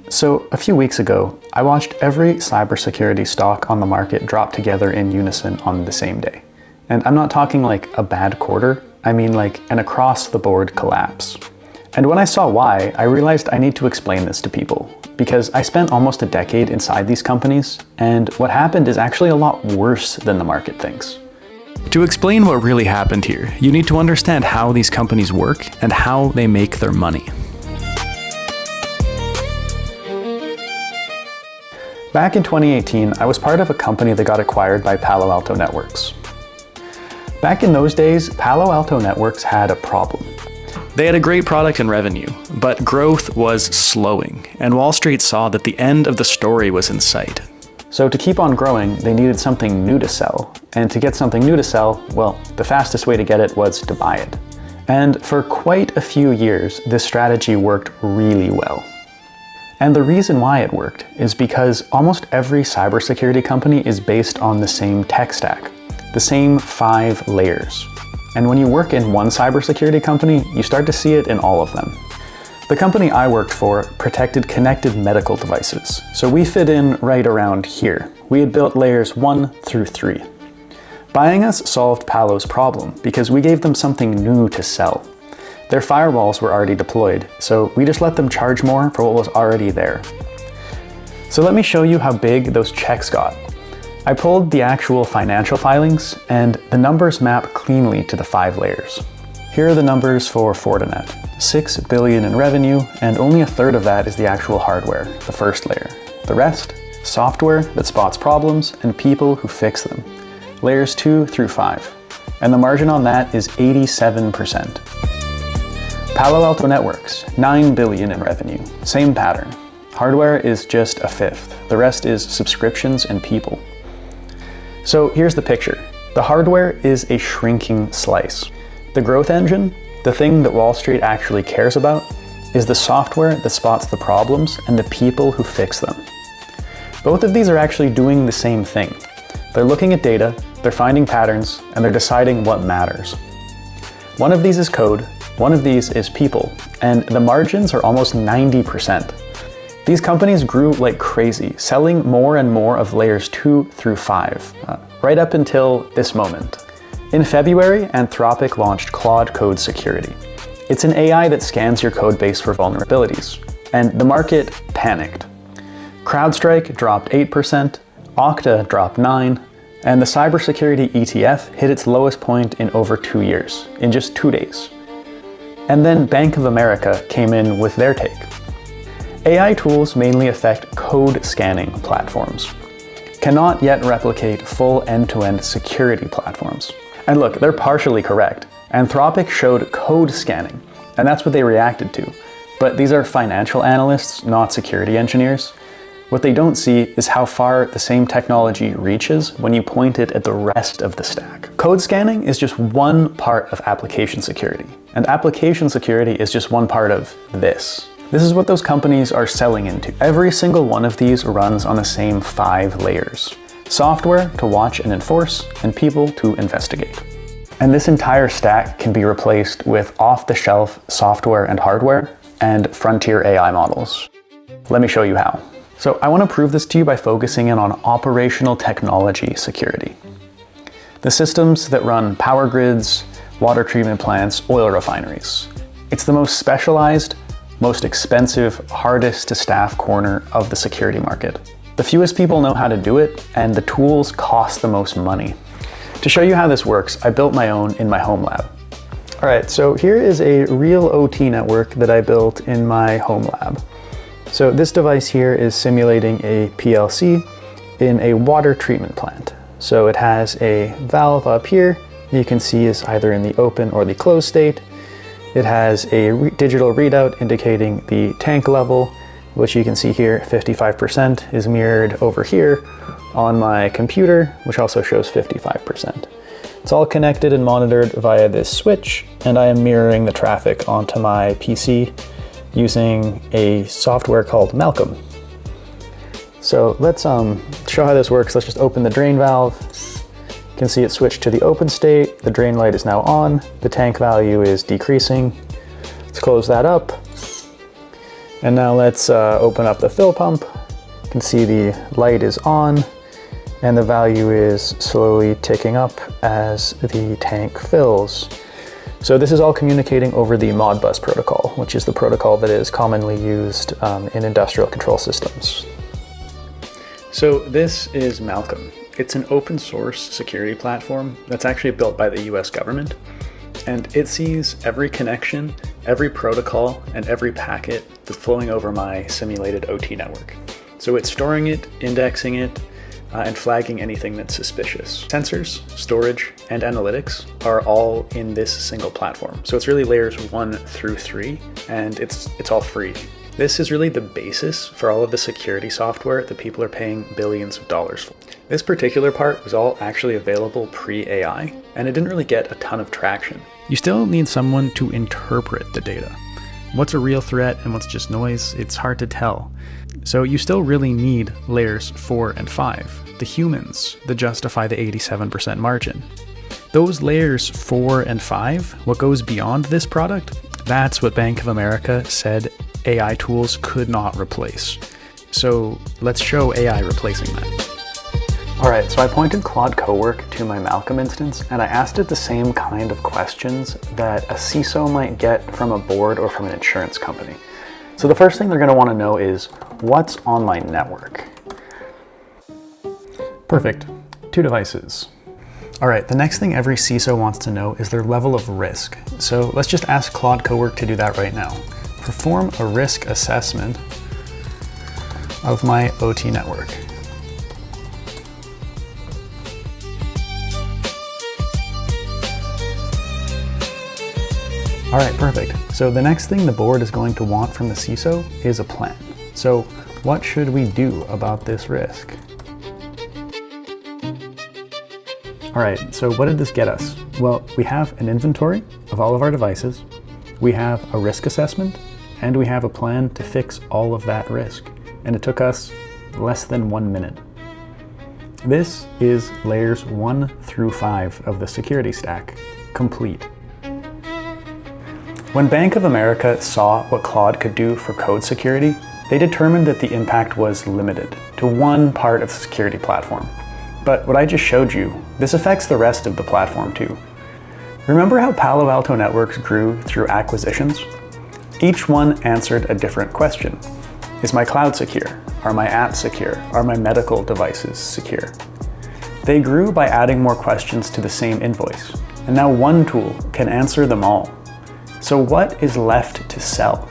So a few weeks ago, I watched every cybersecurity stock on the market drop together in unison on the same day. And I'm not talking like a bad quarter, I mean like an across-the-board collapse. And when I saw why, I realized I need to explain this to people, because I spent almost a decade inside these companies, and what happened is actually a lot worse than the market thinks. To explain what really happened here, you need to understand how these companies work and how they make their money. Back in 2018, I was part of a company that got acquired by Palo Alto Networks. Back in those days, Palo Alto Networks had a problem. They had a great product and revenue, but growth was slowing, and Wall Street saw that the end of the story was in sight. So to keep on growing, they needed something new to sell, and to get something new to sell, well, the fastest way to get it was to buy it. And for quite a few years, this strategy worked really well. And the reason why it worked is because almost every cybersecurity company is based on the same tech stack, the same 5 layers. And when you work in one cybersecurity company, you start to see it in all of them. The company I worked for protected connected medical devices, so we fit in right around here. We had built layers 1 through 3. Buying us solved Palo's problem because we gave them something new to sell. Their firewalls were already deployed, so we just let them charge more for what was already there. So let me show you how big those checks got. I pulled the actual financial filings, and the numbers map cleanly to the 5 layers. Here are the numbers for Fortinet. $6 billion in revenue, and only a third of that is the actual hardware, the first layer. The rest, software that spots problems and people who fix them. Layers 2 through 5. And the margin on that is 87%. Palo Alto Networks, $9 billion in revenue. Same pattern. Hardware is just a fifth. The rest is subscriptions and people. So here's the picture. The hardware is a shrinking slice. The growth engine, the thing that Wall Street actually cares about, is the software that spots the problems and the people who fix them. Both of these are actually doing the same thing. They're looking at data, they're finding patterns, and they're deciding what matters. One of these is code, one of these is people, and the margins are almost 90%. These companies grew like crazy, selling more and more of layers 2 through 5, right up until this moment. In February, Anthropic launched Claude Code Security. It's an AI that scans your code base for vulnerabilities, and the market panicked. CrowdStrike dropped 8%, Okta dropped 9%, and the cybersecurity ETF hit its lowest point in over 2 years, in just 2 days. And then Bank of America came in with their take. AI tools mainly affect code scanning platforms, cannot yet replicate full end-to-end security platforms. And look, they're partially correct. Anthropic showed code scanning, and that's what they reacted to. But these are financial analysts, not security engineers. What they don't see is how far the same technology reaches when you point it at the rest of the stack. Code scanning is just one part of application security, and application security is just one part of this. This is what those companies are selling into. Every single one of these runs on the same 5 layers. Software to watch and enforce, and people to investigate. And this entire stack can be replaced with off-the-shelf software and hardware, and frontier AI models. Let me show you how. So I want to prove this to you by focusing in on operational technology security. The systems that run power grids, water treatment plants, oil refineries. It's the most specialized, most expensive, hardest to staff corner of the security market. The fewest people know how to do it, and the tools cost the most money. To show you how this works, I built my own in my home lab. All right, so here is a real OT network that I built in my home lab. So this device here is simulating a PLC in a water treatment plant. So it has a valve up here you can see is either in the open or the closed state. It has a digital readout indicating the tank level, which you can see here, 55% is mirrored over here on my computer, which also shows 55%. It's all connected and monitored via this switch, and I am mirroring the traffic onto my PC using a software called Malcolm. So let's show how this works. Let's just open the drain valve. You can see it switched to the open state. The drain light is now on. The tank value is decreasing. Let's close that up. And now let's open up the fill pump. You can see the light is on and the value is slowly ticking up as the tank fills. So this is all communicating over the Modbus protocol, which is the protocol that is commonly used in industrial control systems. So this is Malcolm. It's an open source security platform that's actually built by the US government. And it sees every connection, every protocol, and every packet that's flowing over my simulated OT network. So it's storing it, indexing it, and flagging anything that's suspicious. Sensors, storage, and analytics are all in this single platform. So it's really layers 1 through 3, and it's all free. This is really the basis for all of the security software that people are paying billions of dollars for. This particular part was all actually available pre-AI, and it didn't really get a ton of traction. You still need someone to interpret the data. What's a real threat and what's just noise? It's hard to tell. So you still really need layers 4 and 5, the humans that justify the 87% margin. Those layers 4 and 5, what goes beyond this product, that's what Bank of America said AI tools could not replace. So let's show AI replacing that. All right, so I pointed Claude Cowork to my Malcolm instance, and I asked it the same kind of questions that a CISO might get from a board or from an insurance company. So the first thing they're gonna wanna know is, what's on my network? Perfect, 2 devices. All right, the next thing every CISO wants to know is their level of risk. So let's just ask Claude Cowork to do that right now. Perform a risk assessment of my OT network. All right, perfect. So the next thing the board is going to want from the CISO is a plan. So what should we do about this risk? All right, so what did this get us? Well, we have an inventory of all of our devices, we have a risk assessment, and we have a plan to fix all of that risk. And it took us less than 1 minute. This is layers 1 through 5 of the security stack, complete. When Bank of America saw what Claude could do for code security, they determined that the impact was limited to one part of the security platform. But what I just showed you, this affects the rest of the platform too. Remember how Palo Alto Networks grew through acquisitions? Each one answered a different question. Is my cloud secure? Are my apps secure? Are my medical devices secure? They grew by adding more questions to the same invoice, and now one tool can answer them all. So what is left to sell?